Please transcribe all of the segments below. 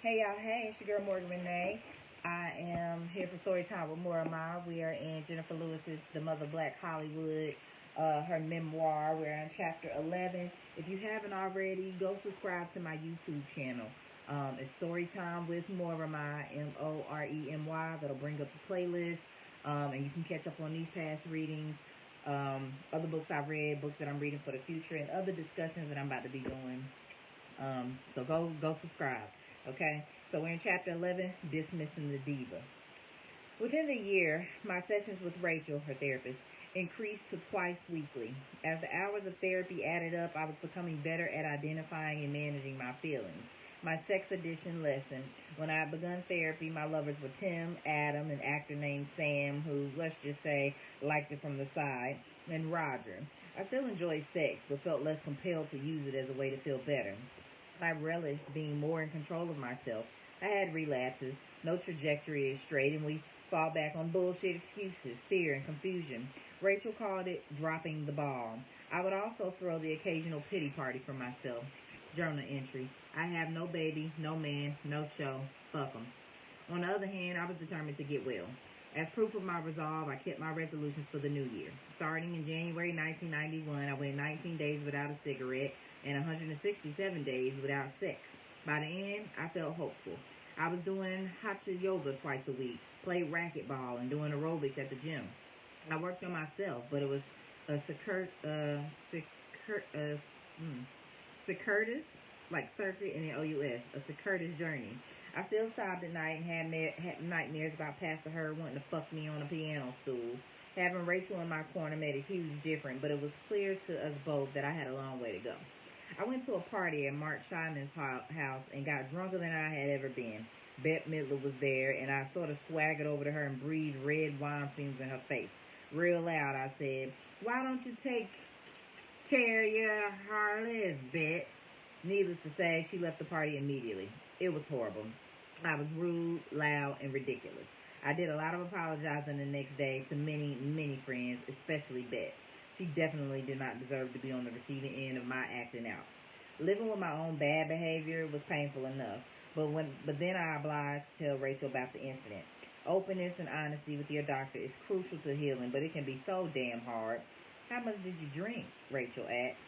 Hey y'all, hey, it's your girl Morgan Renee. I am here for Storytime with Memoir. We are in Jenifer Lewis's The Mother Blackhollywood, her memoir. We're on Chapter 11. If you haven't already, go subscribe to my YouTube channel. It's Storytime with Moremy, Moremy. That'll bring up the playlist, and you can catch up on these past readings, other books I've read, books that I'm reading for the future, and other discussions that I'm about to be doing. So go subscribe. Okay, so we're in Chapter 11, Dismissing the Diva. Within the year, my sessions with Rachel, her therapist, increased to twice weekly. As the hours of therapy added up, I was becoming better at identifying and managing my feelings. My sex addiction lesson. When I had begun therapy, my lovers were Tim, Adam, an actor named Sam, who, let's just say, liked it from the side, and Roger. I still enjoyed sex, but felt less compelled to use it as a way to feel better. I relished being more in control of myself. I had relapses. No trajectory is straight, and we fall back on bullshit excuses, fear, and confusion. Rachel called it dropping the ball. I would also throw the occasional pity party for myself. Journal entry. I have no baby, no man, no show. Fuck 'em. On the other hand, I was determined to get well. As proof of my resolve, I kept my resolutions for the new year. Starting in January 1991, I went 19 days without a cigarette and 167 days without sex. By the end, I felt hopeful. I was doing hatha yoga twice a week, played racquetball, and doing aerobics at the gym. I worked on myself, but it was a circuitous, like circuit and then O-U-S, a circuitous journey. I still sobbed at night and had nightmares about Pastor Herb wanting to fuck me on a piano stool. Having Rachel in my corner made a huge difference, but it was clear to us both that I had a long way to go. I went to a party at Mark Scheinman's house and got drunker than I had ever been. Bette Midler was there, and I sort of swaggered over to her and breathed red wine fumes in her face. Real loud, I said, "Why don't you take care of your Harleys, Bette?" Needless to say, she left the party immediately. It was horrible. I was rude, loud, and ridiculous. I did a lot of apologizing the next day to many, many friends, especially Bette. She definitely did not deserve to be on the receiving end of my acting out. Living with my own bad behavior was painful enough, but then I obliged to tell Rachel about the incident. Openness and honesty with your doctor is crucial to healing, but it can be so damn hard. "How much did you drink?" Rachel asked.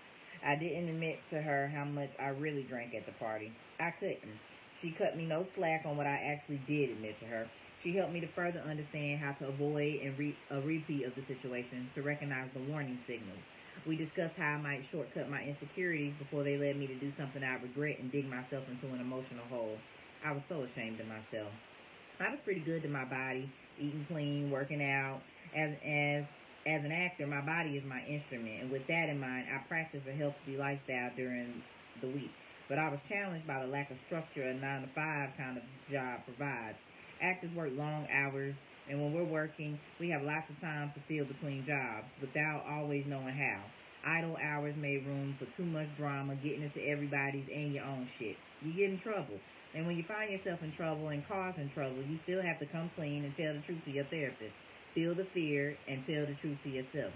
I didn't admit to her how much I really drank at the party. I couldn't. She cut me no slack on what I actually did admit to her. She helped me to further understand how to avoid a repeat of the situation, to recognize the warning signals. We discussed how I might shortcut my insecurities before they led me to do something I regret and dig myself into an emotional hole. I was so ashamed of myself. I was pretty good to my body, eating clean, working out. As an actor, my body is my instrument, and with that in mind, I practice a healthy lifestyle during the week. But I was challenged by the lack of structure a 9-to-5 kind of job provides. Actors work long hours, and when we're working, we have lots of time to fill between jobs without always knowing how. Idle hours made room for too much drama, getting into everybody's and your own shit. You get in trouble. And when you find yourself in trouble and causing trouble, you still have to come clean and tell the truth to your therapist. Feel the fear and tell the truth to yourself.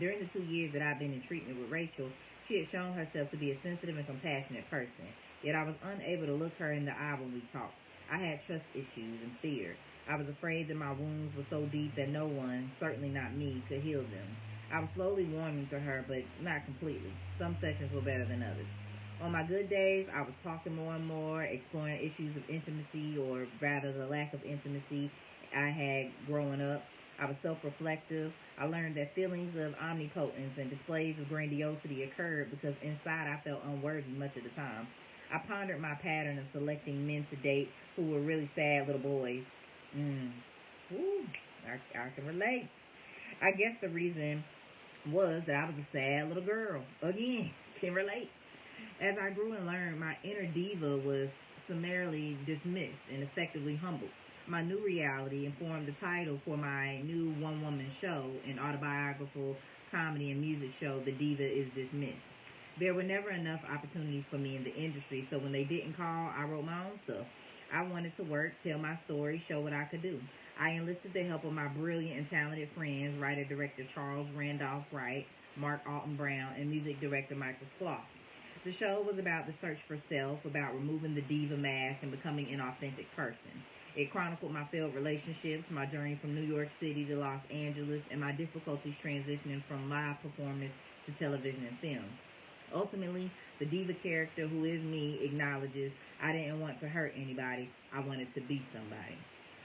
During the 2 years that I've been in treatment with Rachel, she had shown herself to be a sensitive and compassionate person, yet I was unable to look her in the eye when we talked. I had trust issues and fear. I was afraid that my wounds were so deep that no one, certainly not me, could heal them. I was slowly warming to her, but not completely. Some sessions were better than others. On my good days, I was talking more and more, exploring issues of intimacy, or rather the lack of intimacy I had growing up. I was self-reflective. I learned that feelings of omnipotence and displays of grandiosity occurred because inside I felt unworthy much of the time. I pondered my pattern of selecting men to date who were really sad little boys. Ooh, I can relate. I guess the reason was that I was a sad little girl. Again, can relate. As I grew and learned, my inner diva was summarily dismissed and effectively humbled. My new reality informed the title for my new one-woman show, an autobiographical comedy and music show, The Diva is Dismissed. There were never enough opportunities for me in the industry, so when they didn't call, I wrote my own stuff. I wanted to work, tell my story, show what I could do. I enlisted the help of my brilliant and talented friends, writer-director Charles Randolph Wright, Mark Alton Brown, and music director Michael Sloth. The show was about the search for self, about removing the diva mask and becoming an authentic person. It chronicled my failed relationships, my journey from New York City to Los Angeles, and my difficulties transitioning from live performance to television and film. Ultimately, the diva character, who is me, acknowledges I didn't want to hurt anybody. I wanted to be somebody.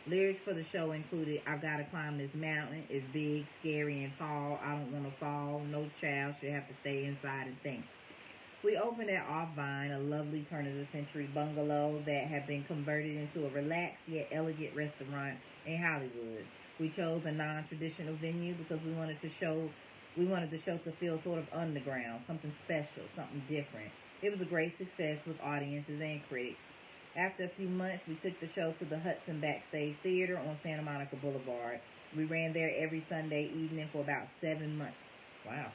Lyrics for the show included, I've got to climb this mountain. It's big, scary, and tall. I don't want to fall. No child should have to stay inside and think. We opened at Off Vine, a lovely turn-of-the-century bungalow that had been converted into a relaxed yet elegant restaurant in Hollywood. We chose a non-traditional venue because we wanted the show to feel sort of underground, something special, something different. It was a great success with audiences and critics. After a few months, we took the show to the Hudson Backstage Theater on Santa Monica Boulevard. We ran there every Sunday evening for about 7 months. Wow.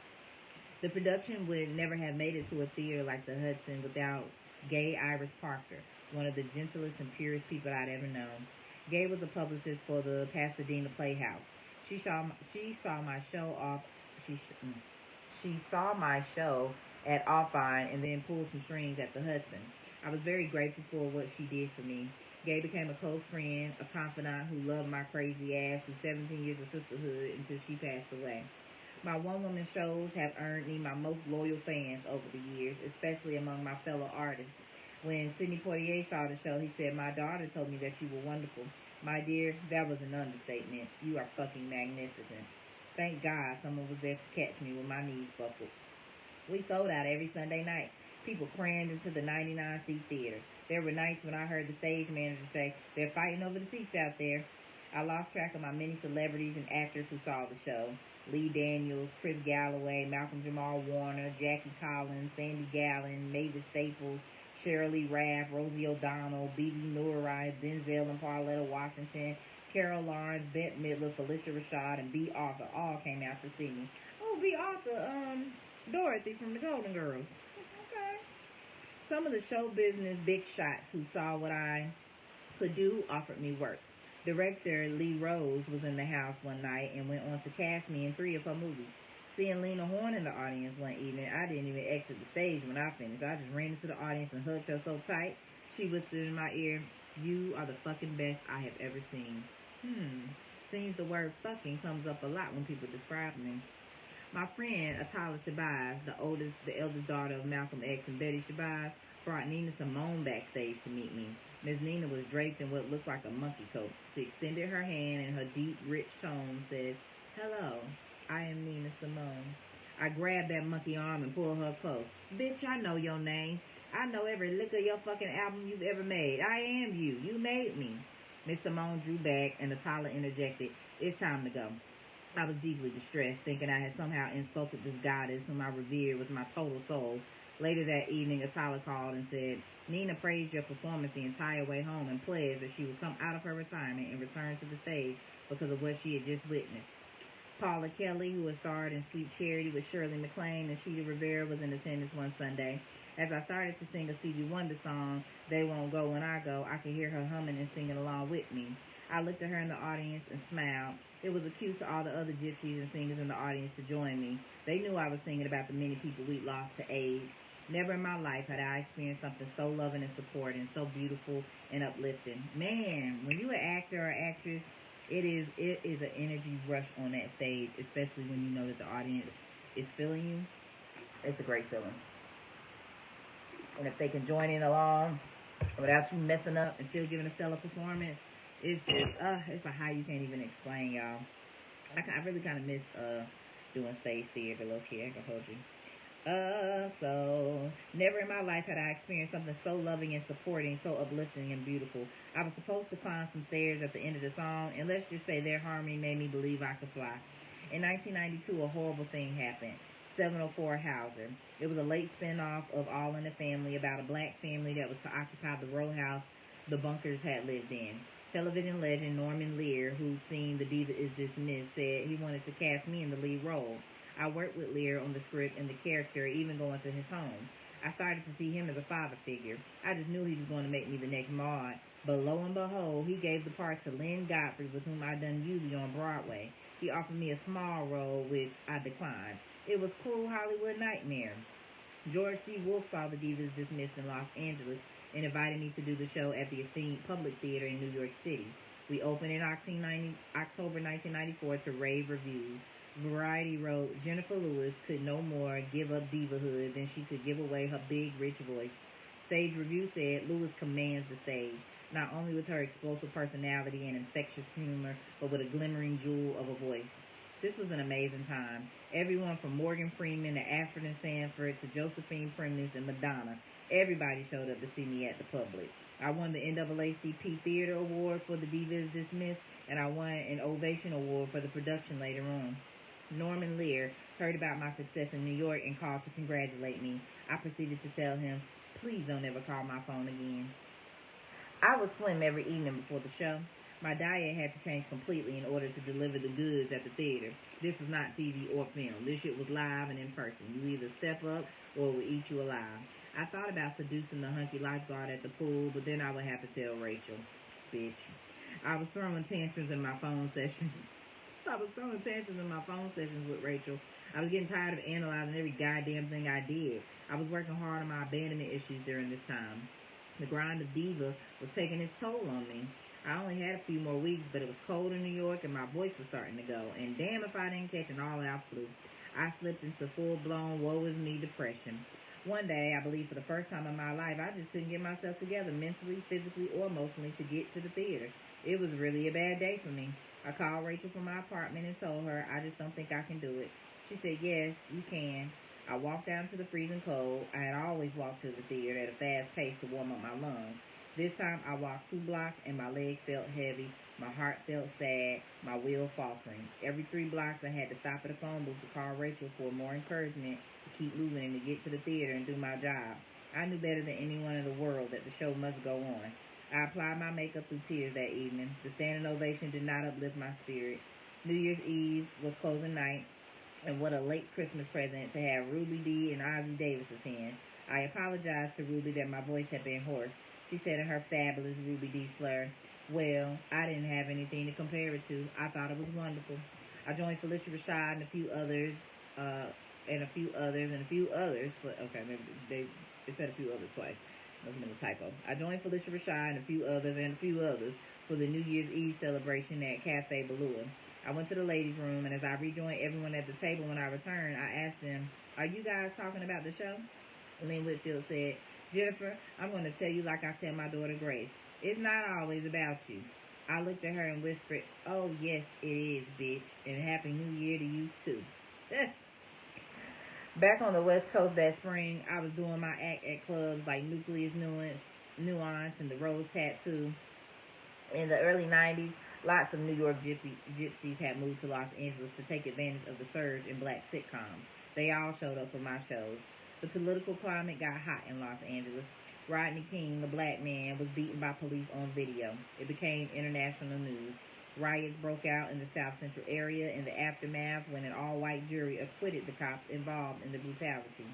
The production would never have made it to a theater like the Hudson without Gay Iris Parker, one of the gentlest and purest people I'd ever known. Gay was a publicist for the Pasadena Playhouse. She saw my show at Off Vine and then pulled some strings at the Hudson. I was very grateful for what she did for me. Gay became a close friend, a confidant who loved my crazy ass through 17 years of sisterhood until she passed away. My one-woman shows have earned me my most loyal fans over the years, especially among my fellow artists. When Sidney Poitier saw the show, he said, my daughter told me that you were wonderful. My dear, that was an understatement. You are fucking magnificent. Thank God someone was there to catch me when my knees buckled. We sold out every Sunday night. People crammed into the 99-seat theater. There were nights when I heard the stage manager say, they're fighting over the seats out there. I lost track of my many celebrities and actors who saw the show. Lee Daniels, Chris Galloway, Malcolm Jamal Warner, Jackie Collins, Sandy Gallen, Mavis Staples, Shirley Raff, Rosie O'Donnell, B.B. Noorite, Denzel and Pauletta Washington, Carol Lawrence, Bette Midler, Felicia Rashad, and B. Arthur all came out to see me. Oh, B. Arthur, Dorothy from the Golden Girls. Okay. Some of the show business big shots who saw what I could do offered me work. Director Lee Rose was in the house one night and went on to cast me in 3 of her movies. Seeing Lena Horne in the audience one evening, I didn't even exit the stage when I finished. I just ran into the audience and hugged her so tight, she whispered in my ear, you are the fucking best I have ever seen. Seems the word fucking comes up a lot when people describe me. My friend, Atala Shabazz, the eldest daughter of Malcolm X and Betty Shabazz, brought Nina Simone backstage to meet me. Miss Nina was draped in what looked like a monkey coat. She extended her hand and her deep, rich tone said, hello, I am Nina Simone. I grabbed that monkey arm and pulled her close. Bitch, I know your name. I know every lick of your fucking album you've ever made. I am you. You made me. Miss Simone drew back and Atala interjected, it's time to go. I was deeply distressed, thinking I had somehow insulted this goddess whom I revered with my total soul. Later that evening, Atala called and said, Nina praised your performance the entire way home and pledged that she would come out of her retirement and return to the stage because of what she had just witnessed. Paula Kelly, who had starred in Sweet Charity with Shirley MacLaine and Sheeta Rivera, was in attendance one Sunday. As I started to sing a Stevie Wonder song, They Won't Go When I Go, I could hear her humming and singing along with me. I looked at her in the audience and smiled. It was a cue to all the other gypsies and singers in the audience to join me. They knew I was singing about the many people we'd lost to AIDS. Never in my life had I experienced something so loving and supporting, so beautiful and uplifting. Man, when you're an actor or actress, it is an energy rush on that stage, especially when you know that the audience is feeling you. It's a great feeling. And if they can join in along without you messing up and still giving a stellar performance, it's just, it's a high you can't even explain, y'all. I really kind of miss doing stage theater, low-key, I can hold you. So never in my life had I experienced something so loving and supporting, so uplifting and beautiful. I was supposed to climb some stairs at the end of the song, and let's just say their harmony made me believe I could fly. In 1992, a horrible thing happened. 704 Hauser. It was a late spinoff of All in the Family about a black family that was to occupy the row house the Bunkers had lived in. Television legend Norman Lear, who'd seen The Diva Is Dismissed, said he wanted to cast me in the lead role. I worked with Lear on the script and the character, even going to his home. I started to see him as a father figure. I just knew he was going to make me the next Maud. But lo and behold, he gave the part to Lynn Godfrey, with whom I'd done Yubi on Broadway. He offered me a small role, which I declined. It was Cruel Hollywood Nightmare. George C. Wolfe saw the Divas Dismissed in Los Angeles and invited me to do the show at the esteemed Public Theater in New York City. We opened in October 1994 to rave reviews. Variety wrote, Jenifer Lewis could no more give up divahood than she could give away her big, rich voice. Stage Review said Lewis commands the stage, not only with her explosive personality and infectious humor, but with a glimmering jewel of a voice. This was an amazing time. Everyone from Morgan Freeman to Ashford and Sanford to Josephine Prentice and Madonna, everybody showed up to see me at the Public. I won the NAACP Theater Award for the Divas Dismissed, and I won an Ovation Award for the production later on. Norman Lear heard about my success in New York and called to congratulate me. I proceeded to tell him, please don't ever call my phone again. I would swim every evening before the show. My diet had to change completely in order to deliver the goods at the theater. This was not TV or film. This shit was live and in person. You either step up or it will eat you alive. I thought about seducing the hunky lifeguard at the pool, but then I would have to tell Rachel. Bitch. I was throwing tantrums in my phone sessions. With Rachel. I was getting tired of analyzing every goddamn thing I did. I was working hard on my abandonment issues during this time. The grind of Diva was taking its toll on me. I only had a few more weeks, but it was cold in New York and my voice was starting to go. And damn if I didn't catch an all-out flu. I slipped into full-blown woe is me depression. One day, I believe for the first time in my life, I just couldn't get myself together mentally, physically, or emotionally to get to the theater. It was really a bad day for me. I called Rachel from my apartment and told her, I just don't think I can do it. She said, yes, you can. I walked down to the freezing cold. I had always walked to the theater at a fast pace to warm up my lungs. This time, I walked 2 blocks and my legs felt heavy. My heart felt sad. My will faltering. Every 3 blocks, I had to stop at a phone booth to call Rachel for more encouragement to keep moving and to get to the theater and do my job. I knew better than anyone in the world that the show must go on. I applied my makeup through tears that evening. The standing ovation did not uplift my spirit. New Year's Eve was closing night, and what a late Christmas present to have Ruby Dee and Ozzie Davis attend. I apologized to Ruby that my voice had been hoarse. She said in her fabulous Ruby Dee slur, well, I didn't have anything to compare it to. I thought it was wonderful. I joined Felicia Rashad and a few others, but okay, maybe they said a few others twice. Must have been a typo. I joined Felicia Rashad and a few others for the New Year's Eve celebration at Cafe Balua. I went to the ladies' room, and as I rejoined everyone at the table when I returned, I asked them, are you guys talking about the show? Lynn Whitfield said, Jenifer, I'm going to tell you like I tell my daughter Grace. It's not always about you. I looked at her and whispered, oh, yes, it is, bitch, and Happy New Year to you, too. Back on the West Coast that spring, I was doing my act at clubs like Nucleus Nuance and the Rose Tattoo. In the early 90s, lots of New York gypsies had moved to Los Angeles to take advantage of the surge in black sitcoms. They all showed up for my shows. The political climate got hot in Los Angeles. Rodney King, the black man, was beaten by police on video. It became international news. Riots broke out in the South Central area in the aftermath when an all-white jury acquitted the cops involved in the brutality.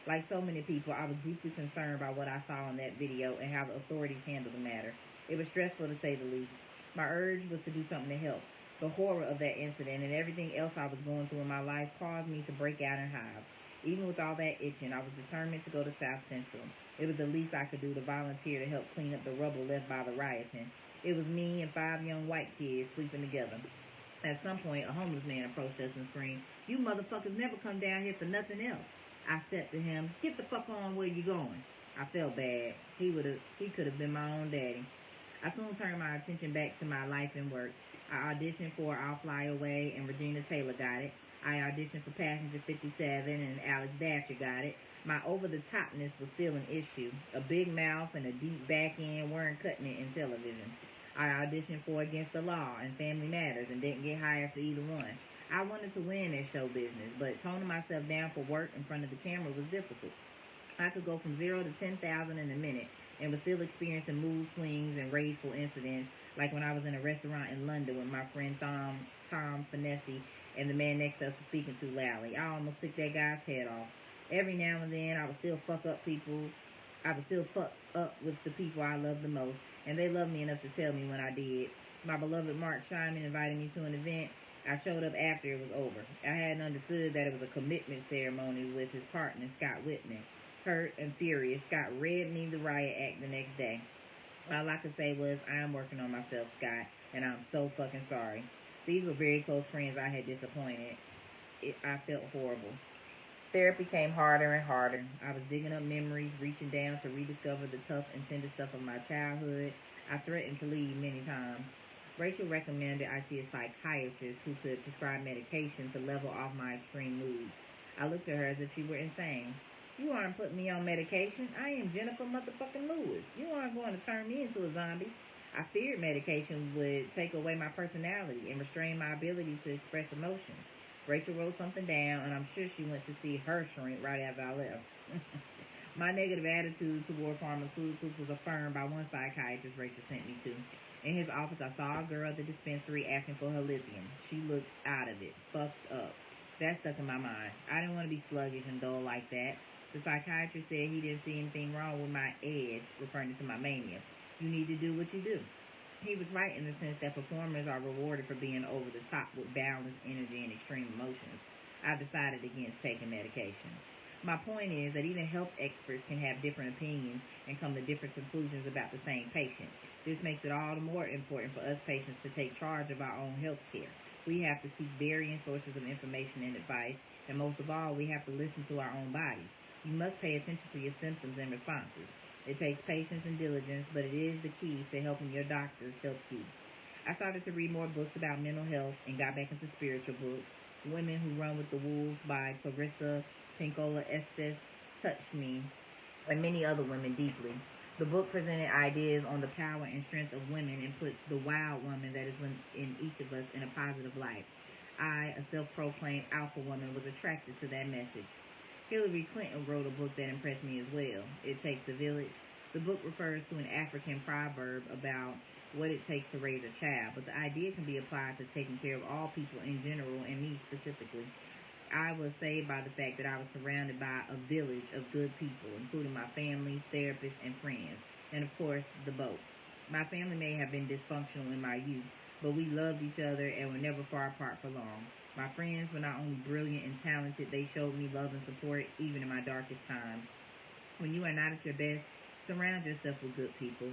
Like so many people, I was deeply concerned by what I saw in that video and how the authorities handled the matter. It was stressful to say the least. My urge was to do something to help. The horror of that incident and everything else I was going through in my life caused me to break out in hives. Even with all that itching, I was determined to go to South Central. It was the least I could do to volunteer to help clean up the rubble left by the rioting. It was me and 5 young white kids sleeping together. At some point, a homeless man approached us and screamed, you motherfuckers never come down here for nothing else. I said to him, get the fuck on where you going. I felt bad. He could have been my own daddy. I soon turned my attention back to my life and work. I auditioned for I'll Fly Away, and Regina Taylor got it. I auditioned for Passenger 57, and Alex Dasher got it. My over-the-topness was still an issue. A big mouth and a deep back end weren't cutting it in television. I auditioned for Against the Law and Family Matters and didn't get hired for either one. I wanted to win in show business, but toning myself down for work in front of the camera was difficult. I could go from 0 to 10,000 in a minute and was still experiencing mood swings and rageful incidents, like when I was in a restaurant in London with my friend Tom Finessi and the man next to us was speaking too loudly. I almost took that guy's head off. Every now and then, I would still fuck up with the people I love the most, and they loved me enough to tell me when I did. My beloved Mark Shyman invited me to an event. I showed up after it was over. I hadn't understood that it was a commitment ceremony with his partner, Scott Whitman. hurt and furious. Scott read me the riot act the next day. All I could say was, I am working on myself, Scott, and I'm so fucking sorry. These were very close friends I had disappointed. I felt horrible. Therapy came harder and harder. I was digging up memories, reaching down to rediscover the tough and tender stuff of my childhood. I threatened to leave many times. Rachel recommended I see a psychiatrist who could prescribe medication to level off my extreme moods. I looked at her as if she were insane. You aren't putting me on medication. I am Jenifer motherfucking Lewis. You aren't going to turn me into a zombie. I feared medication would take away my personality and restrain my ability to express emotions. Rachel wrote something down, and I'm sure she went to see her shrink right after I left. My negative attitude toward pharmaceuticals was affirmed by one psychiatrist Rachel sent me to. In his office, I saw a girl at the dispensary asking for her lithium. She looked out of it, fucked up. That stuck in my mind. I didn't want to be sluggish and dull like that. The psychiatrist said he didn't see anything wrong with my edge, referring to my mania. You need to do what you do. He was right in the sense that performers are rewarded for being over the top with balanced energy and extreme emotions. I decided against taking medication. My point is that even health experts can have different opinions and come to different conclusions about the same patient. This makes it all the more important for us patients to take charge of our own health care. We have to seek varying sources of information and advice, and most of all, we have to listen to our own bodies. You must pay attention to your symptoms and responses. It takes patience and diligence, but it is the key to helping your doctors help you. I started to read more books about mental health and got back into spiritual books. Women Who Run with the Wolves by Clarissa Pinkola Estes touched me and many other women deeply. The book presented ideas on the power and strength of women and puts the wild woman that is in each of us in a positive light. I, a self-proclaimed alpha woman, was attracted to that message. Hillary Clinton wrote a book that impressed me as well. It Takes a Village. The book refers to an African proverb about what it takes to raise a child, but the idea can be applied to taking care of all people in general and me specifically. I was saved by the fact that I was surrounded by a village of good people, including my family, therapists, and friends, and of course, the boat. My family may have been dysfunctional in my youth, but we loved each other and were never far apart for long. My friends were not only brilliant and talented, they showed me love and support even in my darkest times. When you are not at your best, surround yourself with good people.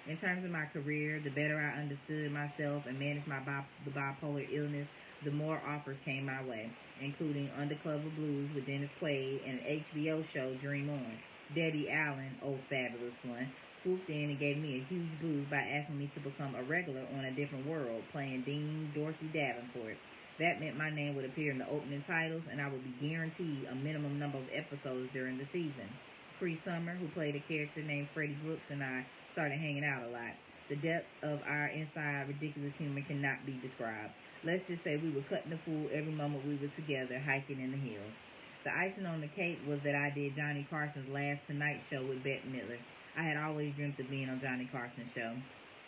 In terms of my career, the better I understood myself and managed the bipolar illness, the more offers came my way, including Undercover Blues with Dennis Quaid and an HBO show, Dream On. Debbie Allen, oh fabulous one, swooped in and gave me a huge boost by asking me to become a regular on A Different World, playing Dean Dorsey Davenport. That meant my name would appear in the opening titles, and I would be guaranteed a minimum number of episodes during the season. Cree Summer, who played a character named Freddie Brooks, and I started hanging out a lot. The depth of our inside ridiculous humor cannot be described. Let's just say we were cutting the fool every moment we were together, hiking in the hills. The icing on the cake was that I did Johnny Carson's last Tonight Show with Bette Midler. I had always dreamt of being on Johnny Carson's show.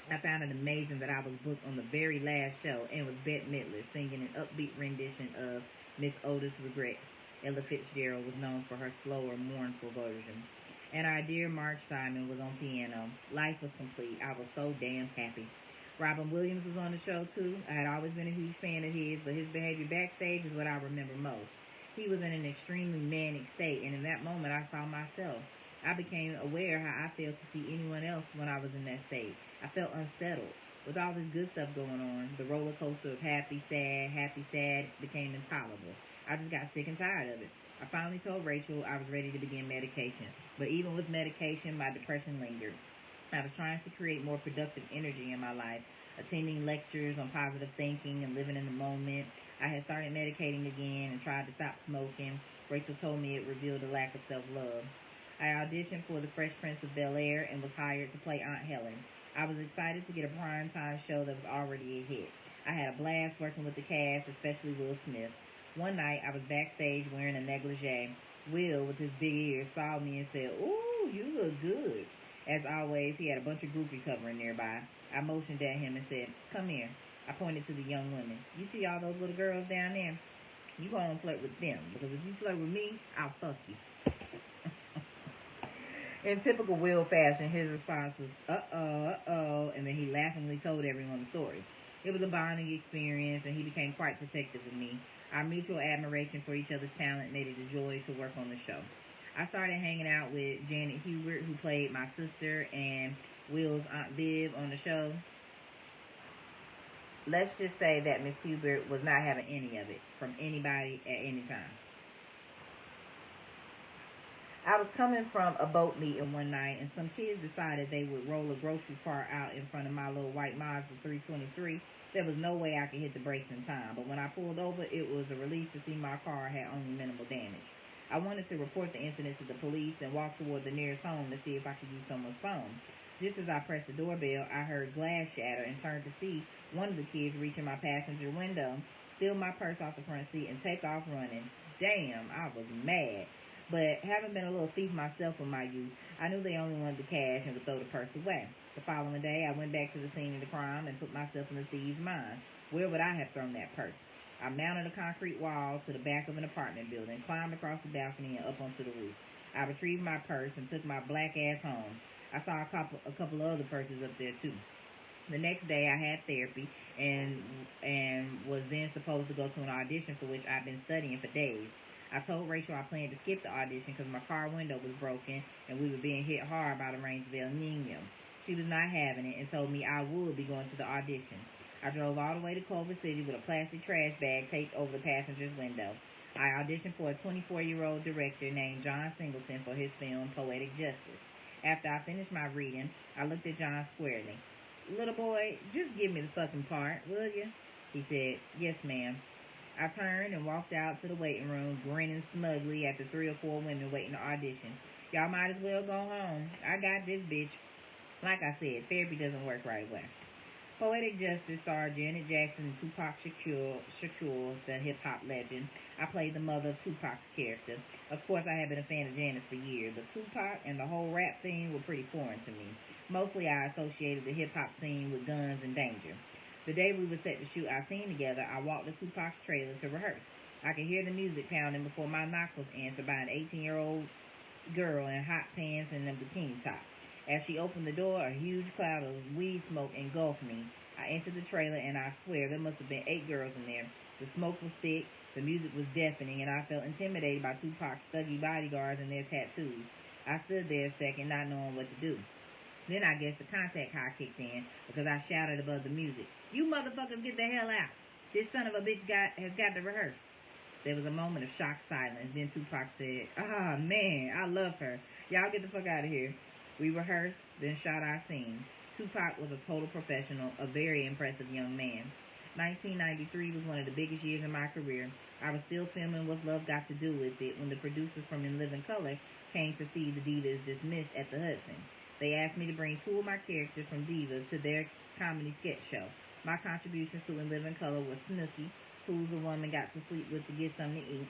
I found it amazing that I was booked on the very last show and with Bette Midler singing an upbeat rendition of Miss Otis Regrets. Ella Fitzgerald was known for her slower, mournful version. And our dear Mark Simon was on piano. Life was complete. I was so damn happy. Robin Williams was on the show, too. I had always been a huge fan of his, but his behavior backstage is what I remember most. He was in an extremely manic state, and in that moment, I saw myself. I became aware how I failed to see anyone else when I was in that state. I felt unsettled. With all this good stuff going on, the roller coaster of happy, sad became intolerable. I just got sick and tired of it. I finally told Rachel I was ready to begin medication, but even with medication, my depression lingered. I was trying to create more productive energy in my life, attending lectures on positive thinking and living in the moment. I had started medicating again and tried to stop smoking. Rachel told me it revealed a lack of self-love. I auditioned for The Fresh Prince of Bel-Air and was hired to play Aunt Helen. I was excited to get a primetime show that was already a hit. I had a blast working with the cast, especially Will Smith. One night, I was backstage wearing a negligee. Will, with his big ears, saw me and said, "Ooh, you look good." As always, he had a bunch of groupies hovering nearby. I motioned at him and said, "Come here." I pointed to the young women. "You see all those little girls down there? You go and flirt with them, because if you flirt with me, I'll fuck you." In typical Will fashion, his response was, uh-oh, and then he laughingly told everyone the story. It was a bonding experience, and he became quite protective of me. Our mutual admiration for each other's talent made it a joy to work on the show. I started hanging out with Janet Hubert, who played my sister, and Will's Aunt Viv on the show. Let's just say that Miss Hubert was not having any of it from anybody at any time. I was coming from a boat meeting one night, and some kids decided they would roll a grocery cart out in front of my little white Mazda 323. There was no way I could hit the brakes in time, but when I pulled over, it was a relief to see my car had only minimal damage. I wanted to report the incident to the police and walk toward the nearest home to see if I could use someone's phone. Just as I pressed the doorbell, I heard glass shatter and turned to see one of the kids reach in my passenger window, steal my purse off the front seat, and take off running. Damn, I was mad. But having been a little thief myself in my youth, I knew they only wanted the cash and would throw the purse away. The following day, I went back to the scene of the crime and put myself in the thief's mind. Where would I have thrown that purse? I mounted a concrete wall to the back of an apartment building, climbed across the balcony, and up onto the roof. I retrieved my purse and took my black ass home. I saw a couple of other purses up there, too. The next day, I had therapy and was then supposed to go to an audition for which I'd been studying for days. I told Rachel I planned to skip the audition because my car window was broken and we were being hit hard by the rains of El Nino. She was not having it and told me I would be going to the audition. I drove all the way to Culver City with a plastic trash bag taped over the passenger's window. I auditioned for a 24-year-old director named John Singleton for his film Poetic Justice. After I finished my reading, I looked at John squarely. "Little boy, just give me the fucking part, will you?" He said, "Yes, ma'am." I turned and walked out to the waiting room, grinning smugly at the 3 or 4 women waiting to audition. "Y'all might as well go home. I got this bitch." Like I said, therapy doesn't work right away. Poetic Justice starred Janet Jackson and Tupac Shakur, the hip-hop legend. I played the mother of Tupac's character. Of course, I have been a fan of Janet for years, but Tupac and the whole rap scene were pretty foreign to me. Mostly, I associated the hip-hop scene with guns and danger. The day we were set to shoot our scene together, I walked to Tupac's trailer to rehearse. I could hear the music pounding before my knock was answered by an 18-year-old girl in hot pants and a bikini top. As she opened the door, a huge cloud of weed smoke engulfed me. I entered the trailer, and I swear there must have been 8 girls in there. The smoke was thick, the music was deafening, and I felt intimidated by Tupac's thuggy bodyguards and their tattoos. I stood there a second, not knowing what to do. Then I guess the contact high kicked in because I shouted above the music, "You motherfuckers get the hell out. This son of a bitch has got to rehearse." There was a moment of shocked silence. Then Tupac said, "Ah, man, I love her. Y'all get the fuck out of here." We rehearsed, then shot our scene. Tupac was a total professional, a very impressive young man. 1993 was one of the biggest years in my career. I was still filming What's Love Got to Do with It when the producers from In Living Color came to see the Diva is Dismissed at the Hudson. They asked me to bring 2 of my characters from Diva to their comedy sketch show. My contributions to In Living Color was Snooki, who's a woman got to sleep with to get something to eat,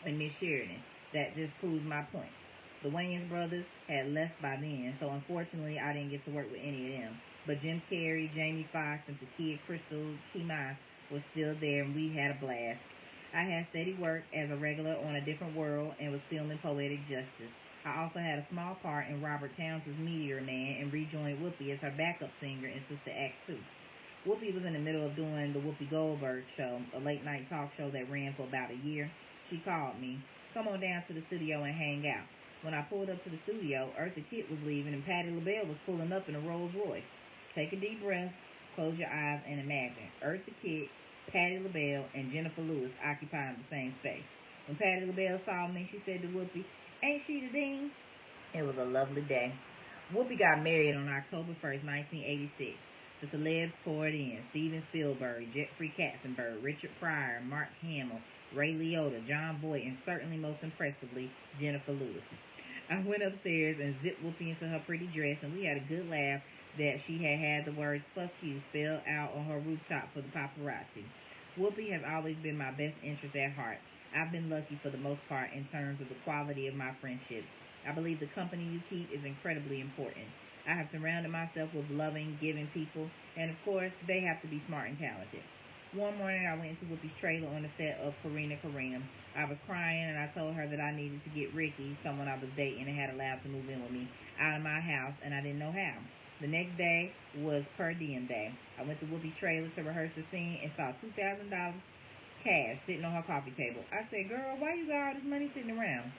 and Miss Sheridan. That just proves my point. The Wayans brothers had left by then, so unfortunately I didn't get to work with any of them. But Jim Carrey, Jamie Foxx, and Takia Crystal Kemai was still there, and we had a blast. I had steady work as a regular on A Different World and was filming Poetic Justice. I also had a small part in Robert Townsend's Meteor Man and rejoined Whoopi as her backup singer in Sister Act 2. Whoopi was in the middle of doing the Whoopi Goldberg Show, a late-night talk show that ran for about a year. She called me, "Come on down to the studio and hang out." When I pulled up to the studio, Eartha Kitt was leaving and Patti LaBelle was pulling up in a Rolls Royce. Take a deep breath, close your eyes, and imagine Eartha Kitt, Patti LaBelle, and Jenifer Lewis occupying the same space. When Patti LaBelle saw me, she said to Whoopi, "Ain't she the dean?" It was a lovely day. Whoopi got married on October 1st, 1986. The celebs poured in: Steven Spielberg, Jeffrey Katzenberg, Richard Pryor, Mark Hamill, Ray Liotta, John Boyd, and certainly most impressively, Jenifer Lewis. I went upstairs and zipped Whoopi into her pretty dress, and we had a good laugh that she had the words "fuck you" spelled out on her rooftop for the paparazzi. Whoopi has always been my best interest at heart. I've been lucky for the most part in terms of the quality of my friendships. I believe the company you keep is incredibly important. I have surrounded myself with loving, giving people, and of course, they have to be smart and talented. One morning, I went into Whoopi's trailer on the set of Karina. I was crying, and I told her that I needed to get Ricky, someone I was dating and had allowed to move in with me, out of my house, and I didn't know how. The next day was per diem day. I went to Whoopi's trailer to rehearse the scene and saw $2,000 cash sitting on her coffee table. I said, "Girl, why you got all this money sitting around?"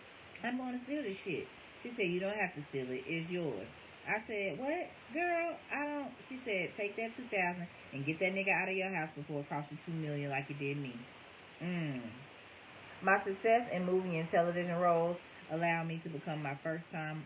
I'm going to steal this shit. She said, you don't have to steal it. It's yours. I said, what? Girl, I don't. She said, take that 2000 and get that nigga out of your house before it costs you $2 million like it did me. My success in movie and television roles allowed me to become my first time.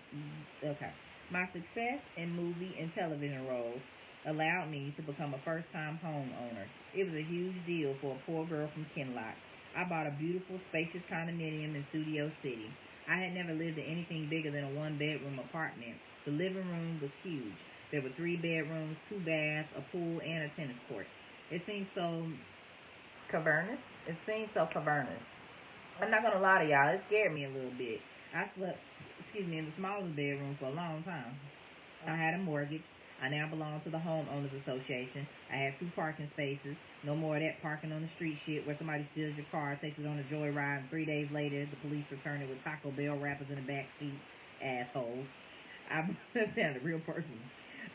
Okay. My success in movie and television roles allowed me to become a first-time homeowner. It was a huge deal for a poor girl from Kinloch. I bought a beautiful, spacious condominium in Studio City. I had never lived in anything bigger than a one-bedroom apartment. The living room was huge. There were 3 bedrooms, 2 baths, a pool, and a tennis court. It seemed so cavernous. I'm not going to lie to y'all. It scared me a little bit. I slept, in the smallest bedroom for a long time. I had a mortgage. I now belong to the Homeowners Association. I had 2 parking spaces. No more of that parking on the street shit where somebody steals your car, takes it on a joyride, and 3 days later the police return it with Taco Bell wrappers in the back seat. Assholes. That sounded real personal.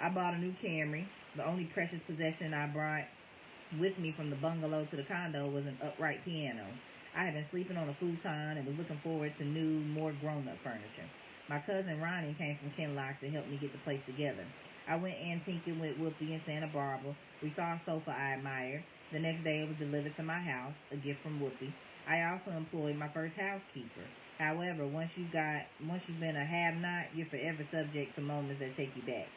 I bought a new Camry. The only precious possession I brought with me from the bungalow to the condo was an upright piano. I had been sleeping on a futon and was looking forward to new, more grown-up furniture. My cousin Ronnie came from Kinloch to help me get the place together. I went antiquing with Whoopi in Santa Barbara. We saw a sofa I admired. The next day it was delivered to my house, a gift from Whoopi. I also employed my first housekeeper. However, once you've been a have-not, you're forever subject to moments that take you back.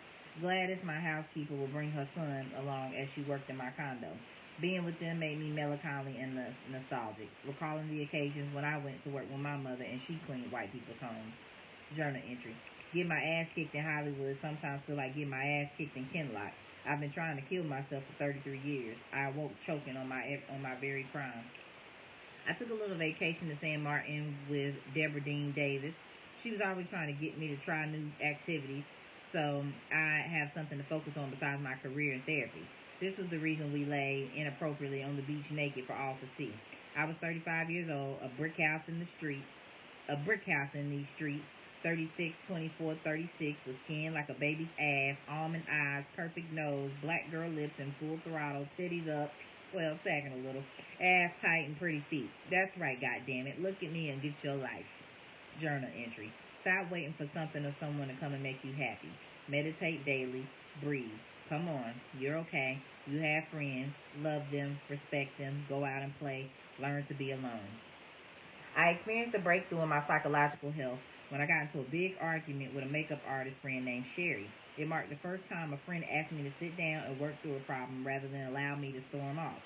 Gladys, my housekeeper, will bring her son along as she worked in my condo. Being with them made me melancholy and nostalgic, recalling the occasions when I went to work with my mother and she cleaned white people's homes. Journal entry. Get my ass kicked in Hollywood sometimes feel like get my ass kicked in Kinloch. I've been trying to kill myself for 33 years. I awoke choking on my very crime. I took a little vacation to San Martin with Deborah Dean Davis. She was always trying to get me to try new activities, so I have something to focus on besides my career in therapy. This was the reason we lay inappropriately on the beach naked for all to see. I was 35 years old, a brick house in these streets, 36, 24, 36, with skin like a baby's ass, almond eyes, perfect nose, black girl lips and full throttle, titties up, well, sagging a little, ass tight and pretty feet. That's right, goddammit. Look at me and get your life. Journal entry. Stop waiting for something or someone to come and make you happy. Meditate daily. Breathe. Come on. You're okay. You have friends. Love them. Respect them. Go out and play. Learn to be alone. I experienced a breakthrough in my psychological health when I got into a big argument with a makeup artist friend named Sherry. It marked the first time a friend asked me to sit down and work through a problem rather than allow me to storm off.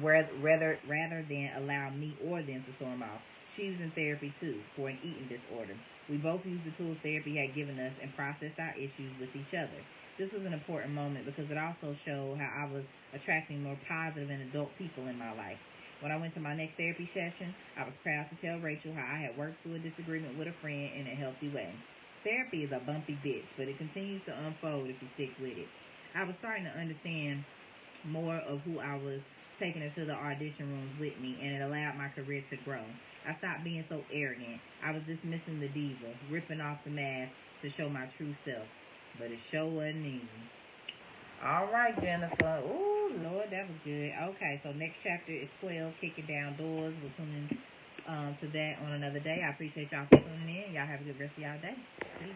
Rather than allow me or them to storm off. She was in therapy too for an eating disorder. We both used the tools therapy had given us and processed our issues with each other. This was an important moment because it also showed how I was attracting more positive and adult people in my life. When I went to my next therapy session, I was proud to tell Rachel how I had worked through a disagreement with a friend in a healthy way. Therapy is a bumpy bitch, but it continues to unfold if you stick with it. I was starting to understand more of who I was taking into the audition rooms with me, and it allowed my career to grow. I stopped being so arrogant. I was dismissing the diva, ripping off the mask to show my true self. But it sure wasn't easy. All right, Jenifer. Ooh, Lord, that was good. Okay, so next chapter is 12, Kicking Down Doors. We'll tune in to that on another day. I appreciate y'all for tuning in. Y'all have a good rest of y'all day. Peace.